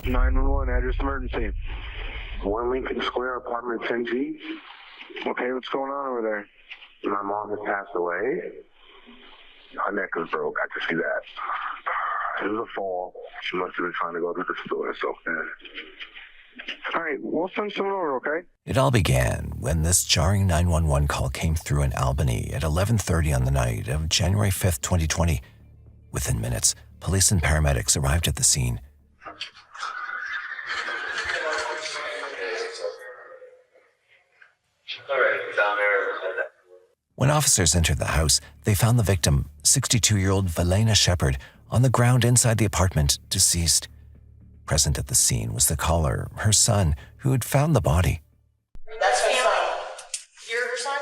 911, address emergency. 1 Lincoln Square, apartment 10G. Okay, what's going on over there? My mom has passed away. Her neck is broke. I can see that. It was a fall. She must have been trying to go to the store, so. All right, we'll send someone over, okay? It all began when this jarring 911 call came through in Albany at 11:30 on the night of January 5th, 2020. Within minutes, police and paramedics arrived at the scene. When officers entered the house, they found the victim, 62-year-old Valena Shepherd, on the ground inside the apartment, deceased. Present at the scene was the caller, her son, who had found the body. That's my son. You're her son?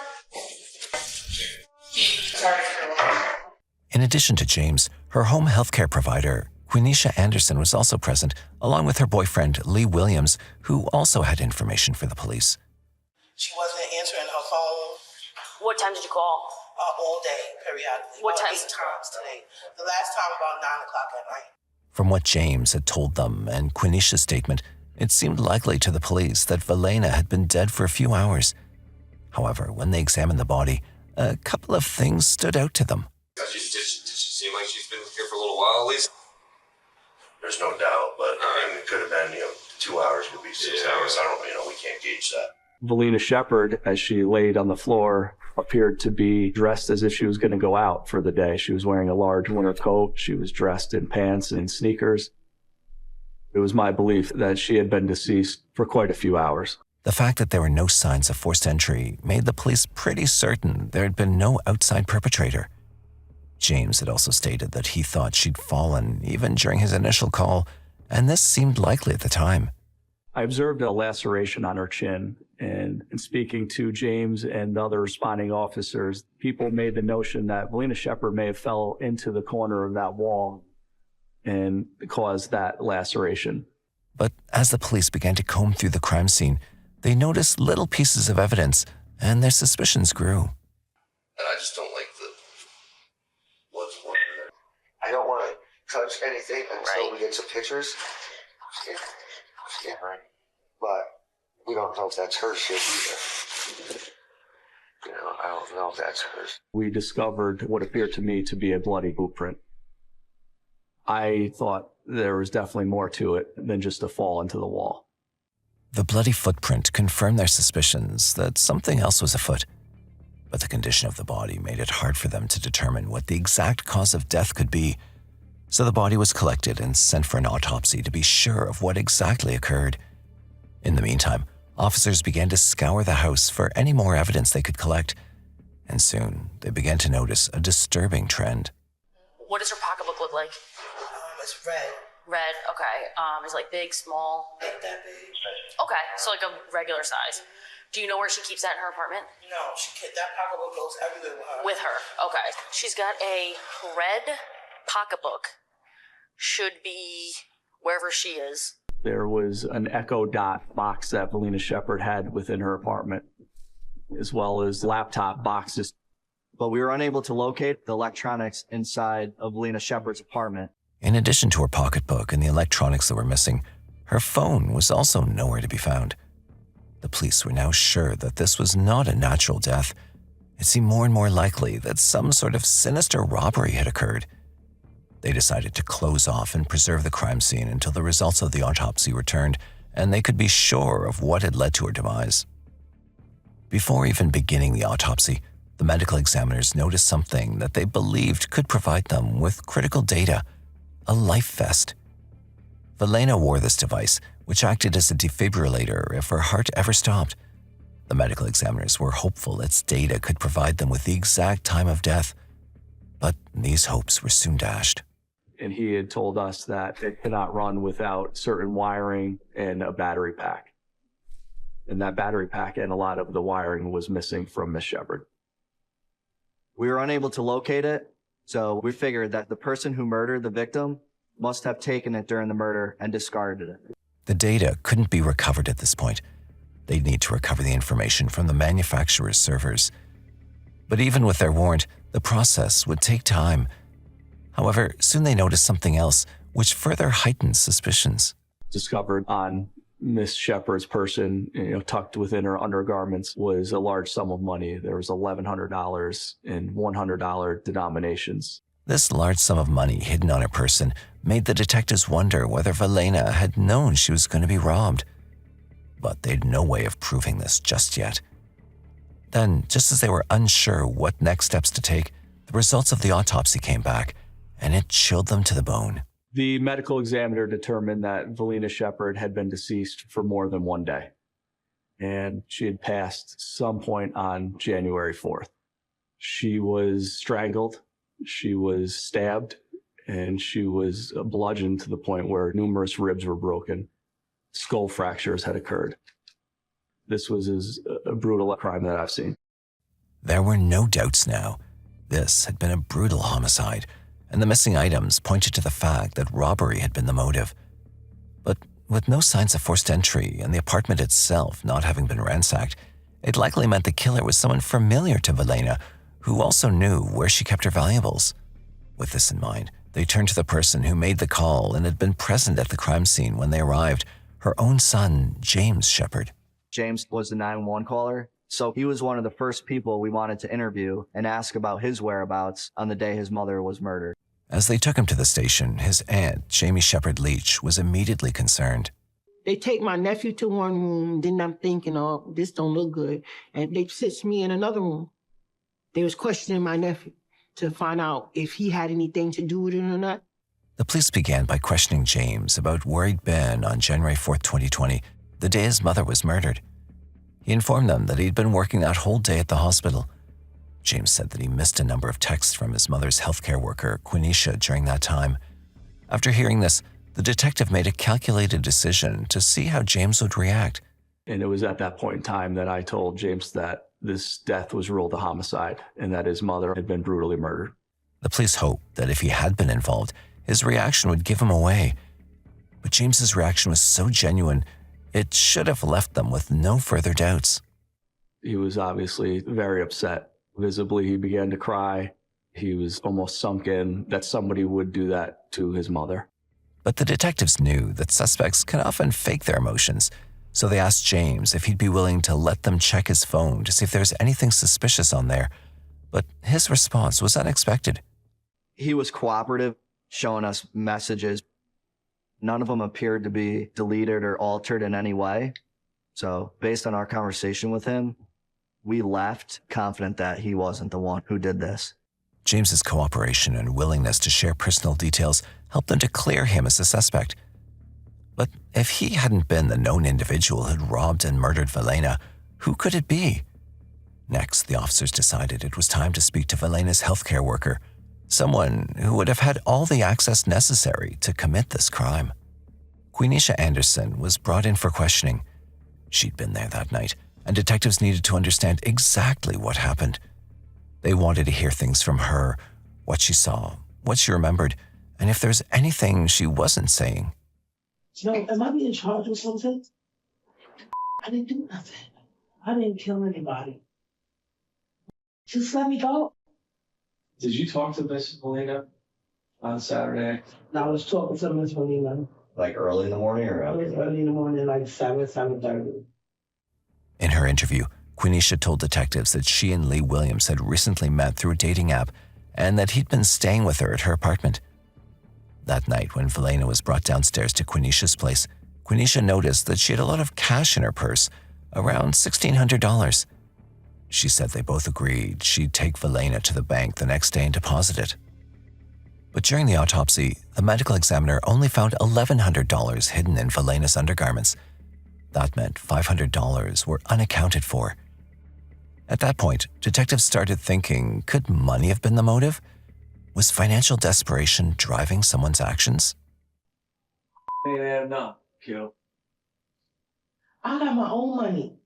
Sorry. In addition to James, her home healthcare provider, Quenisha Anderson, was also present, along with her boyfriend, Lee Williams, who also had information for the police. She wasn't answering her phone. What time did you call? All day, periodically. What time? 8 times today. The last time about 9 o'clock at night. From what James had told them and Quenisha's statement, it seemed likely to the police that Valena had been dead for a few hours. However, when they examined the body, a couple of things stood out to them. Did she seem like she's been here for a little while at least? There's no doubt, but I mean, it could have been, 2 hours, could be 6 hours. I don't, we can't gauge that. Valena Shepherd, as she laid on the floor, appeared to be dressed as if she was going to go out for the day. She was wearing a large winter coat. She was dressed in pants and sneakers. It was my belief that she had been deceased for quite a few hours. The fact that there were no signs of forced entry made the police pretty certain there had been no outside perpetrator. James had also stated that he thought she'd fallen even during his initial call, and this seemed likely at the time. I observed a laceration on her chin, and in speaking to James and other responding officers, people made the notion that Valena Shepherd may have fell into the corner of that wall and caused that laceration. But as the police began to comb through the crime scene, they noticed little pieces of evidence, and their suspicions grew. And I just don't like what's there. I don't want to touch anything until we get some pictures. Yeah, right. But we don't know if that's her shit either. I don't know if that's hers. We discovered what appeared to me to be a bloody boot print. I thought there was definitely more to it than just a fall into the wall. The bloody footprint confirmed their suspicions that something else was afoot, but the condition of the body made it hard for them to determine what the exact cause of death could be. So the body was collected and sent for an autopsy to be sure of what exactly occurred. In the meantime, officers began to scour the house for any more evidence they could collect, and soon they began to notice a disturbing trend. What does her pocketbook look like? It's red. Red, okay. Is it like big, small? Ain't that big. Okay, so like a regular size. Do you know where she keeps that in her apartment? No, that pocketbook goes everywhere with her. With her, okay. She's got a red pocketbook. Should be wherever she is. There was an Echo Dot box that Valena Shepherd had within her apartment, as well as laptop boxes. But we were unable to locate the electronics inside of Valena Shepherd's apartment. In addition to her pocketbook and the electronics that were missing, her phone was also nowhere to be found. The police were now sure that this was not a natural death. It seemed more and more likely that some sort of sinister robbery had occurred. They decided to close off and preserve the crime scene until the results of the autopsy returned and they could be sure of what had led to her demise. Before even beginning the autopsy, the medical examiners noticed something that they believed could provide them with critical data: a life vest. Valena wore this device, which acted as a defibrillator if her heart ever stopped. The medical examiners were hopeful its data could provide them with the exact time of death, but these hopes were soon dashed. And he had told us that it cannot run without certain wiring and a battery pack. And that battery pack and a lot of the wiring was missing from Miss Shepherd. We were unable to locate it, so we figured that the person who murdered the victim must have taken it during the murder and discarded it. The data couldn't be recovered at this point. They'd need to recover the information from the manufacturer's servers. But even with their warrant, the process would take time. However, soon they noticed something else, which further heightened suspicions. Discovered on Miss Shepherd's person, tucked within her undergarments, was a large sum of money. There was $1,100 in $100 denominations. This large sum of money hidden on her person made the detectives wonder whether Valena had known she was going to be robbed. But they'd no way of proving this just yet. Then, just as they were unsure what next steps to take, the results of the autopsy came back, and it chilled them to the bone. The medical examiner determined that Valena Shepherd had been deceased for more than one day, and she had passed some point on January 4th. She was strangled, she was stabbed, and she was bludgeoned to the point where numerous ribs were broken. Skull fractures had occurred. This was as a brutal crime that I've seen. There were no doubts now. This had been a brutal homicide, and the missing items pointed to the fact that robbery had been the motive. But with no signs of forced entry and the apartment itself not having been ransacked, it likely meant the killer was someone familiar to Valena, who also knew where she kept her valuables. With this in mind, they turned to the person who made the call and had been present at the crime scene when they arrived, her own son, James Shepherd. James was the 911 caller, so he was one of the first people we wanted to interview and ask about his whereabouts on the day his mother was murdered. As they took him to the station, his aunt, Jamie Shepherd Leach, was immediately concerned. They take my nephew to one room, then I'm thinking, oh, this don't look good, and they sit me in another room. They was questioning my nephew to find out if he had anything to do with it or not. The police began by questioning James about where he'd been on January 4th, 2020, the day his mother was murdered. He informed them that he'd been working that whole day at the hospital. James said that he missed a number of texts from his mother's healthcare worker, Quenisha, during that time. After hearing this, the detective made a calculated decision to see how James would react. And it was at that point in time that I told James that this death was ruled a homicide and that his mother had been brutally murdered. The police hoped that if he had been involved, his reaction would give him away. But James's reaction was so genuine, it should have left them with no further doubts. He was obviously very upset. Visibly, he began to cry. He was almost sunk in that somebody would do that to his mother. But the detectives knew that suspects can often fake their emotions, so they asked James if he'd be willing to let them check his phone to see if there was anything suspicious on there. But his response was unexpected. He was cooperative, showing us messages. None of them appeared to be deleted or altered in any way. So based on our conversation with him, we left confident that he wasn't the one who did this. James's cooperation and willingness to share personal details helped them to clear him as a suspect. But if he hadn't been the known individual who'd robbed and murdered Valena, who could it be? Next, the officers decided it was time to speak to Valena's healthcare worker, someone who would have had all the access necessary to commit this crime. Quenisha Anderson was brought in for questioning. She'd been there that night, and detectives needed to understand exactly what happened. They wanted to hear things from her, what she saw, what she remembered, and if there's anything she wasn't saying. No, am I being charged with something? I didn't do nothing. I didn't kill anybody. Just let me go. Did you talk to Miss Valena on Saturday? I was talking to Miss Valena. Like early in the morning or It was early in the morning, like 7:30. In her interview, Quenisha told detectives that she and Lee Williams had recently met through a dating app and that he'd been staying with her at her apartment. That night, when Valena was brought downstairs to Quenisha's place, Quenisha noticed that she had a lot of cash in her purse, around $1,600. She said they both agreed she'd take Valena to the bank the next day and deposit it. But during the autopsy, the medical examiner only found $1,100 hidden in Valena's undergarments. That meant $500 were unaccounted for. At that point, detectives started thinking, could money have been the motive? Was financial desperation driving someone's actions? No, Q. I got my own money.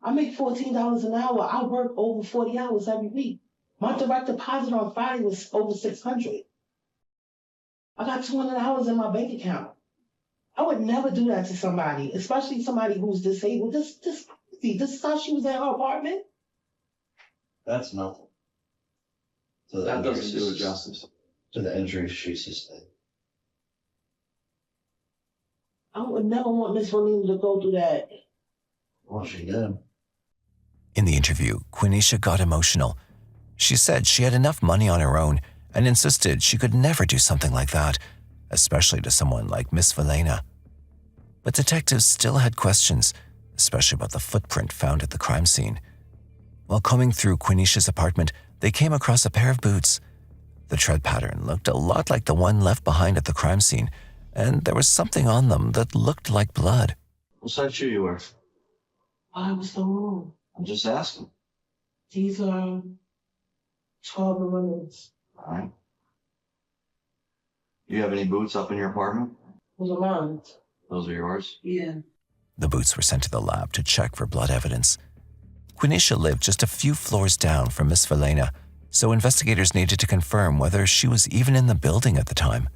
I make $14 an hour. I work over 40 hours every week. My direct deposit on Friday was over $600. I got $200 in my bank account. I would never do that to somebody, especially somebody who's disabled. This is how she was in her apartment. That's nothing. That doesn't do it justice. To the injuries she sustained. I would never want Miss Valena to go through that. Well, she did. In the interview, Quenisha got emotional. She said she had enough money on her own and insisted she could never do something like that, especially to someone like Miss Valena. But detectives still had questions, especially about the footprint found at the crime scene. While combing through Quenisha's apartment, they came across a pair of boots. The tread pattern looked a lot like the one left behind at the crime scene, and there was something on them that looked like blood. What size shoe you wear? I was so wrong. I'm just asking. These are 12 women's. All right. Do you have any boots up in your apartment? Those are mine. Those are yours? Yeah. The boots were sent to the lab to check for blood evidence. Quenisha lived just a few floors down from Miss Valena, so investigators needed to confirm whether she was even in the building at the time.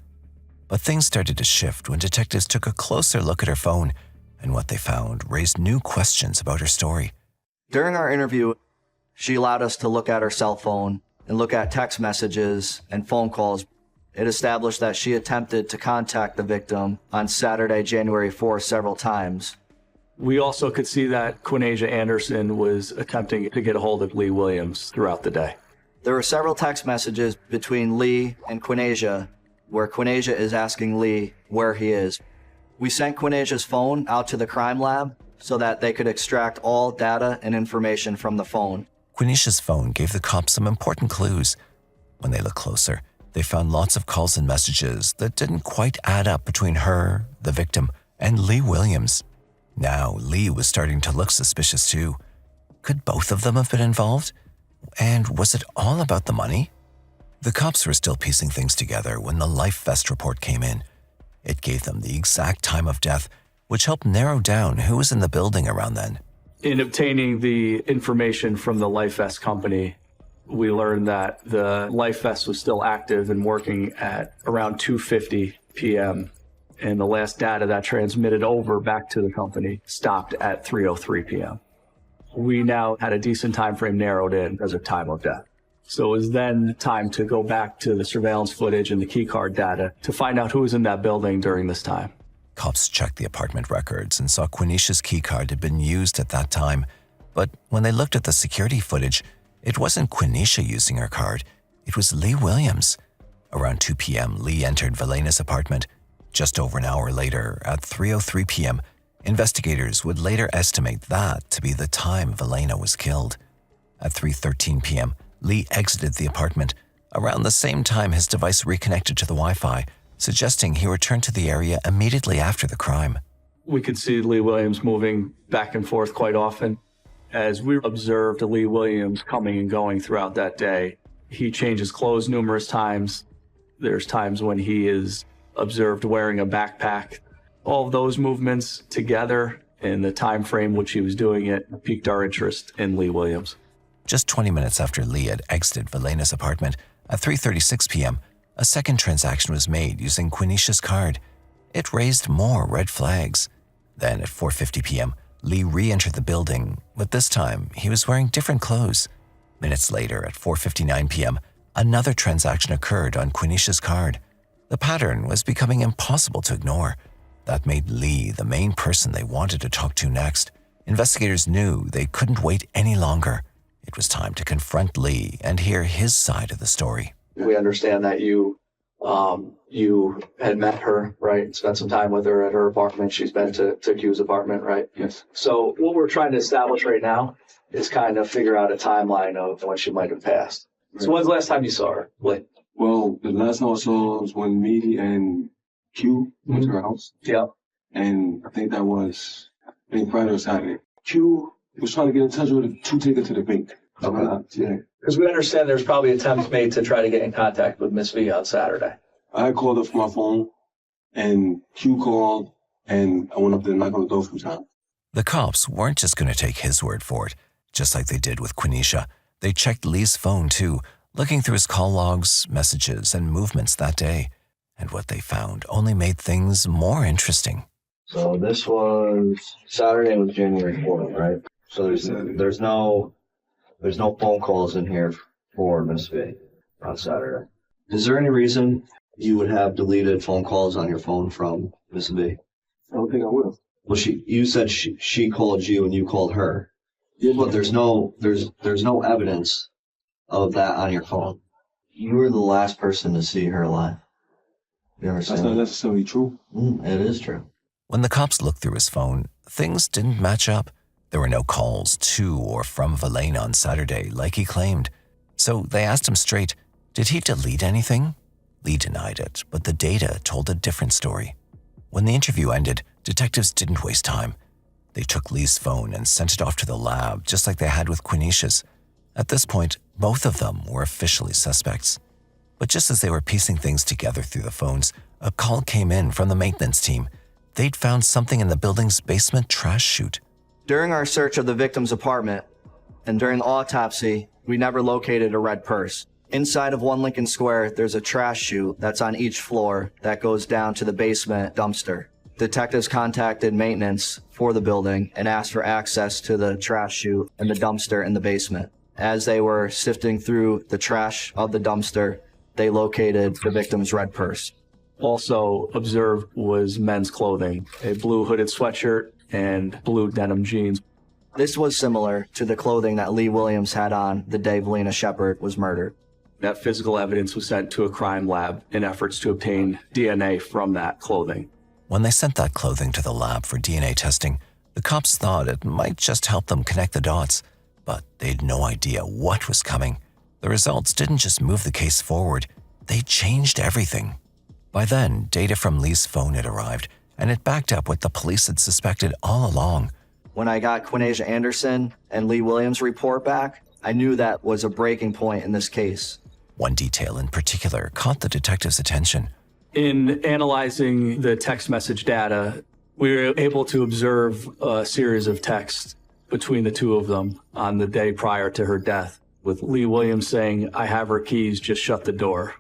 But things started to shift when detectives took a closer look at her phone, and what they found raised new questions about her story. During our interview, she allowed us to look at her cell phone and look at text messages and phone calls. It established that she attempted to contact the victim on Saturday, January 4th, several times. We also could see that Quenisha Anderson was attempting to get a hold of Lee Williams throughout the day. There were several text messages between Lee and Quenisha where Quenisha is asking Lee where he is. We sent Quenisha's phone out to the crime lab so that they could extract all data and information from the phone. Quenisha's phone gave the cops some important clues. When they looked closer, they found lots of calls and messages that didn't quite add up between her, the victim, and Lee Williams. Now, Lee was starting to look suspicious too. Could both of them have been involved? And was it all about the money? The cops were still piecing things together when the life vest report came in. It gave them the exact time of death, which helped narrow down who was in the building around then. In obtaining the information from the life vest company, we learned that the life vest was still active and working at around 2:50 p.m. And the last data that transmitted over back to the company stopped at 3:03 p.m. We now had a decent time frame narrowed in as a time of death. So it was then time to go back to the surveillance footage and the key card data to find out who was in that building during this time. Cops checked the apartment records and saw Quenisha's key card had been used at that time. But when they looked at the security footage, it wasn't Quenisha using her card. It was Lee Williams. Around 2 p.m., Lee entered Valena's apartment. Just over an hour later, at 3:03 p.m., investigators would later estimate that to be the time Valena was killed. At 3:13 p.m., Lee exited the apartment. Around the same time, his device reconnected to the Wi-Fi, suggesting he returned to the area immediately after the crime. We could see Lee Williams moving back and forth quite often. As we observed Lee Williams coming and going throughout that day, he changes clothes numerous times. There's times when he is observed wearing a backpack. All of those movements together and the time frame which he was doing it piqued our interest in Lee Williams. Just 20 minutes after Lee had exited Valena's apartment, at 3:36 p.m., a second transaction was made using Quenisha's card. It raised more red flags. Then at 4:50 p.m., Lee re-entered the building, but this time he was wearing different clothes. Minutes later, at 4:59 p.m., another transaction occurred on Quenisha's card. The pattern was becoming impossible to ignore. That made Lee the main person they wanted to talk to next. Investigators knew they couldn't wait any longer. It was time to confront Lee and hear his side of the story. We understand that you had met her, right? Spent some time with her at her apartment. She's been to Q's apartment, right? Yes. So what we're trying to establish right now is kind of figure out a timeline of when she might have passed. Right. So when's the last time you saw her? When? Well, the last time I saw her was when me and Q went to her house. Yeah. And I think Friday or Saturday. Q was trying to get in touch with her to take her to the bank. Okay. Yeah. Because we understand there's probably attempts made to try to get in contact with Miss V on Saturday. I called her from my phone, and Q called, and I went up there and knocked on the door from time. The cops weren't just going to take his word for it. Just like they did with Quenisha, they checked Lee's phone too, looking through his call logs, messages, and movements that day. And what they found only made things more interesting. So this was Saturday was January 4th, right? So there's no phone calls in here for Miss V on Saturday. Is there any reason you would have deleted phone calls on your phone from Miss V? I don't think I would have. Well, you said she called you and you called her. Yeah, But there's no evidence of that on your phone. You were the last person to see her alive. You ever that's not necessarily true. It is true. When the cops looked through his phone, things didn't match up. There were no calls to or from Valena on Saturday like he claimed. So they asked him straight, did he delete anything? Lee denied it, but the data told a different story. When the interview ended, detectives didn't waste time. They took Lee's phone and sent it off to the lab, just like they had with Quenisha's. At this point, both of them were officially suspects. But just as they were piecing things together through the phones, a call came in from the maintenance team. They'd found something in the building's basement trash chute. During our search of the victim's apartment and during the autopsy, we never located a red purse. Inside of 1 Lincoln Square, there's a trash chute that's on each floor that goes down to the basement dumpster. Detectives contacted maintenance for the building and asked for access to the trash chute and the dumpster in the basement. As they were sifting through the trash of the dumpster, they located the victim's red purse. Also observed was men's clothing, a blue hooded sweatshirt and blue denim jeans. This was similar to the clothing that Lee Williams had on the day Valena Shepherd was murdered. That physical evidence was sent to a crime lab in efforts to obtain DNA from that clothing. When they sent that clothing to the lab for DNA testing, the cops thought it might just help them connect the dots, but they'd no idea what was coming. The results didn't just move the case forward, they changed everything. By then, data from Lee's phone had arrived, and it backed up what the police had suspected all along. When I got Quenisha Anderson and Lee Williams' report back, I knew that was a breaking point in this case. One detail in particular caught the detective's attention. In analyzing the text message data, we were able to observe a series of texts between the two of them on the day prior to her death, with Lee Williams saying, "I have her keys, just shut the door."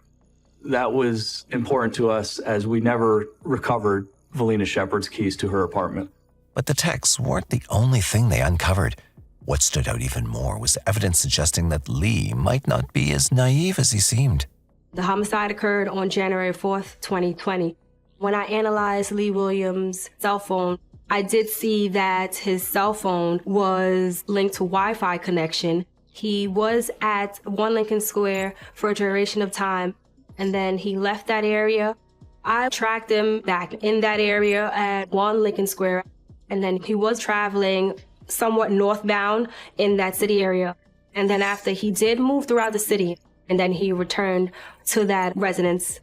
That was important to us as we never recovered Valena Shepherd's keys to her apartment. But the texts weren't the only thing they uncovered. What stood out even more was evidence suggesting that Lee might not be as naive as he seemed. The homicide occurred on January 4th, 2020. When I analyzed Lee Williams' cell phone, I did see that his cell phone was linked to Wi-Fi connection. He was at 1 Lincoln Square for a duration of time, and then he left that area. I tracked him back in that area at 1 Lincoln Square, and then he was traveling somewhat northbound in that city area. And then after, he did move throughout the city, and then he returned to that residence.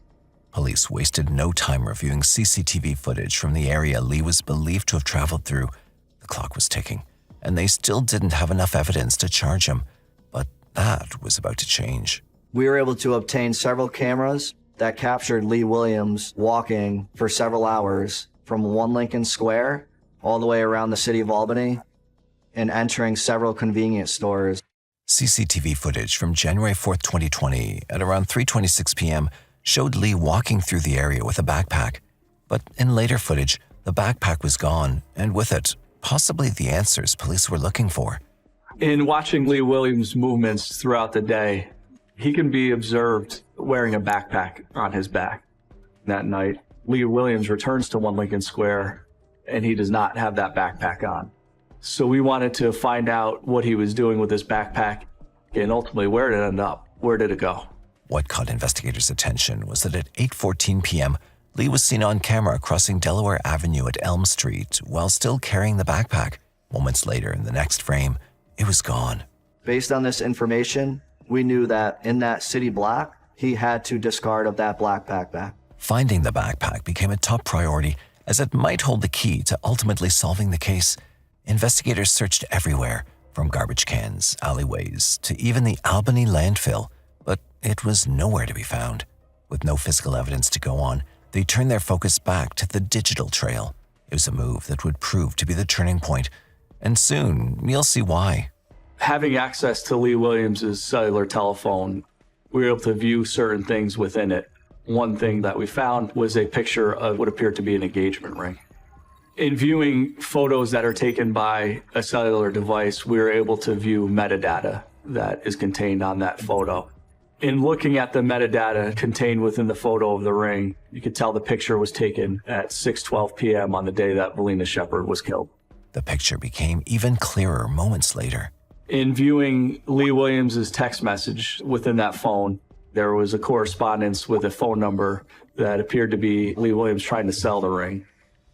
Police wasted no time reviewing CCTV footage from the area Lee was believed to have traveled through. The clock was ticking, and they still didn't have enough evidence to charge him. But that was about to change. We were able to obtain several cameras that captured Lee Williams walking for several hours from 1 Lincoln Square all the way around the city of Albany and entering several convenience stores. CCTV footage from January 4th, 2020 at around 3:26 p.m. showed Lee walking through the area with a backpack. But in later footage, the backpack was gone, and with it, possibly the answers police were looking for. In watching Lee Williams' movements throughout the day, he can be observed wearing a backpack on his back. That night, Lee Williams returns to 1 Lincoln Square, and he does not have that backpack on. So we wanted to find out what he was doing with this backpack, and ultimately, where did it end up? Where did it go? What caught investigators' attention was that at 8:14 p.m., Lee was seen on camera crossing Delaware Avenue at Elm Street while still carrying the backpack. Moments later, in the next frame, it was gone. Based on this information, we knew that in that city block, he had to discard of that black backpack. Finding the backpack became a top priority as it might hold the key to ultimately solving the case. Investigators searched everywhere, from garbage cans, alleyways, to even the Albany landfill, but it was nowhere to be found. With no physical evidence to go on, they turned their focus back to the digital trail. It was a move that would prove to be the turning point, and soon you'll see why. Having access to Lee Williams' cellular telephone, we were able to view certain things within it. One thing that we found was a picture of what appeared to be an engagement ring. In viewing photos that are taken by a cellular device, we were able to view metadata that is contained on that photo. In looking at the metadata contained within the photo of the ring, you could tell the picture was taken at 6:12 p.m. on the day that Valena Shepherd was killed. The picture became even clearer moments later. In viewing Lee Williams' text message within that phone, there was a correspondence with a phone number that appeared to be Lee Williams trying to sell the ring.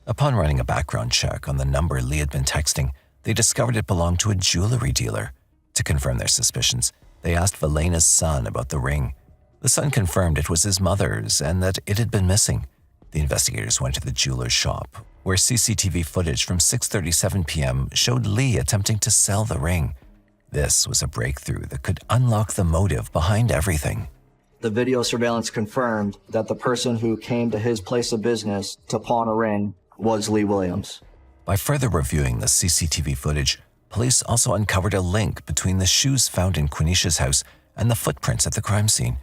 Upon running a background check on the number Lee had been texting, they discovered it belonged to a jewelry dealer. To confirm their suspicions, they asked Valena's son about the ring. The son confirmed it was his mother's and that it had been missing. The investigators went to the jeweler's shop, where CCTV footage from 6:37 p.m. showed Lee attempting to sell the ring. This was a breakthrough that could unlock the motive behind everything. The video surveillance confirmed that the person who came to his place of business to pawn a ring was Lee Williams. By further reviewing the CCTV footage, police also uncovered a link between the shoes found in Quenisha's house and the footprints at the crime scene.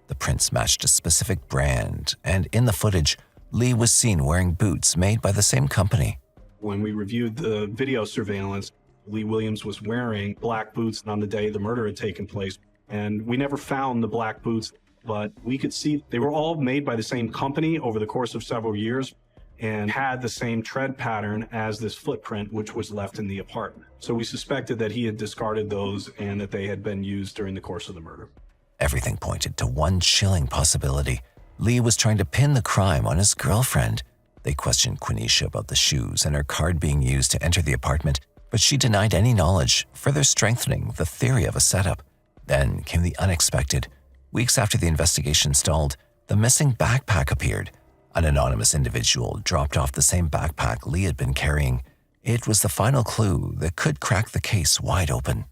The prints matched a specific brand, and in the footage, Lee was seen wearing boots made by the same company. When we reviewed the video surveillance, Lee Williams was wearing black boots on the day the murder had taken place. And we never found the black boots, but we could see they were all made by the same company over the course of several years and had the same tread pattern as this footprint, which was left in the apartment. So we suspected that he had discarded those and that they had been used during the course of the murder. Everything pointed to one chilling possibility. Lee was trying to pin the crime on his girlfriend. They questioned Quenisha about the shoes and her card being used to enter the apartment, but she denied any knowledge, further strengthening the theory of a setup. Then came the unexpected. Weeks after the investigation stalled, the missing backpack appeared. An anonymous individual dropped off the same backpack Lee had been carrying. It was the final clue that could crack the case wide open.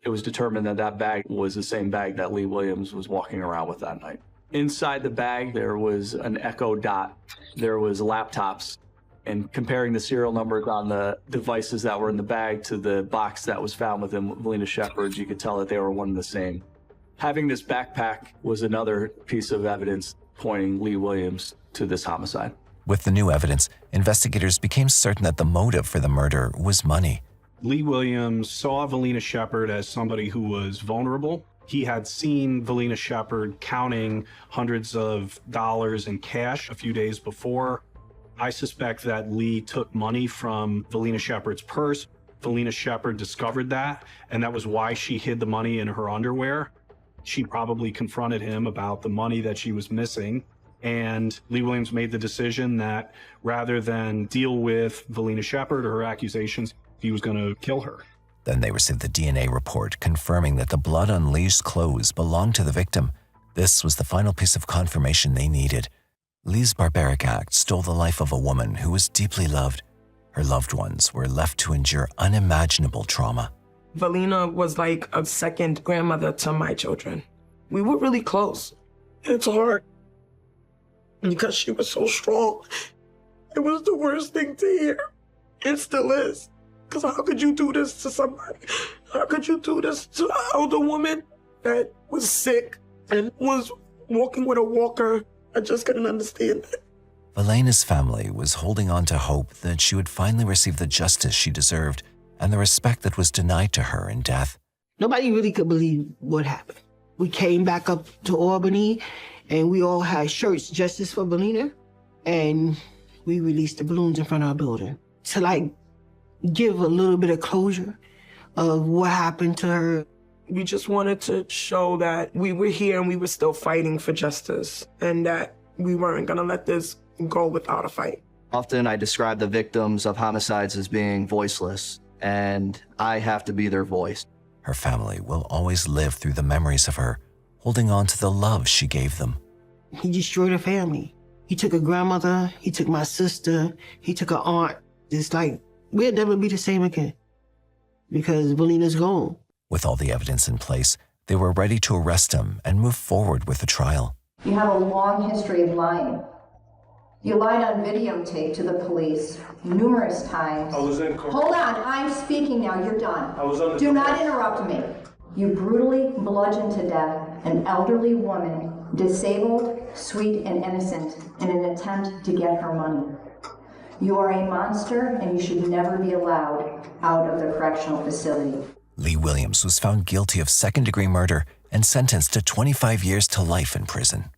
It was determined that that bag was the same bag that Lee Williams was walking around with that night. Inside the bag, there was an Echo Dot. There was laptops. And comparing the serial numbers on the devices that were in the bag to the box that was found within Valena Shepherd, you could tell that they were one and the same. Having this backpack was another piece of evidence pointing Lee Williams to this homicide. With the new evidence, investigators became certain that the motive for the murder was money. Lee Williams saw Valena Shepherd as somebody who was vulnerable. He had seen Valena Shepherd counting hundreds of dollars in cash a few days before. I suspect that Lee took money from Valena Shepherd's purse. Valena Shepherd discovered that, and that was why she hid the money in her underwear. She probably confronted him about the money that she was missing, and Lee Williams made the decision that rather than deal with Valena Shepherd or her accusations, he was going to kill her. Then they received the DNA report confirming that the blood on Lee's clothes belonged to the victim. This was the final piece of confirmation they needed. Lee's barbaric act stole the life of a woman who was deeply loved. Her loved ones were left to endure unimaginable trauma. Valena was like a second grandmother to my children. We were really close. It's hard because she was so strong. It was the worst thing to hear. It still is. Because how could you do this to somebody? How could you do this to an older woman that was sick and was walking with a walker? I just couldn't understand it. Valena's family was holding on to hope that she would finally receive the justice she deserved and the respect that was denied to her in death. Nobody really could believe what happened. We came back up to Albany and we all had shirts, Justice for Valena, and we released the balloons in front of our building to give a little bit of closure of what happened to her. We just wanted to show that we were here and we were still fighting for justice and that we weren't gonna let this go without a fight. Often I describe the victims of homicides as being voiceless, and I have to be their voice. Her family will always live through the memories of her, holding on to the love she gave them. He destroyed her family. He took a grandmother, he took my sister, he took her aunt. It's like, we'll never be the same again because Valena's gone. With all the evidence in place, they were ready to arrest him and move forward with the trial. You have a long history of lying. You lied on videotape to the police numerous times. I was in court. Hold on, I'm speaking now, you're done. I was under Do not interrupt me. You brutally bludgeoned to death an elderly woman, disabled, sweet, and innocent, in an attempt to get her money. You are a monster and you should never be allowed out of the correctional facility. Lee Williams was found guilty of second-degree murder and sentenced to 25 years to life in prison.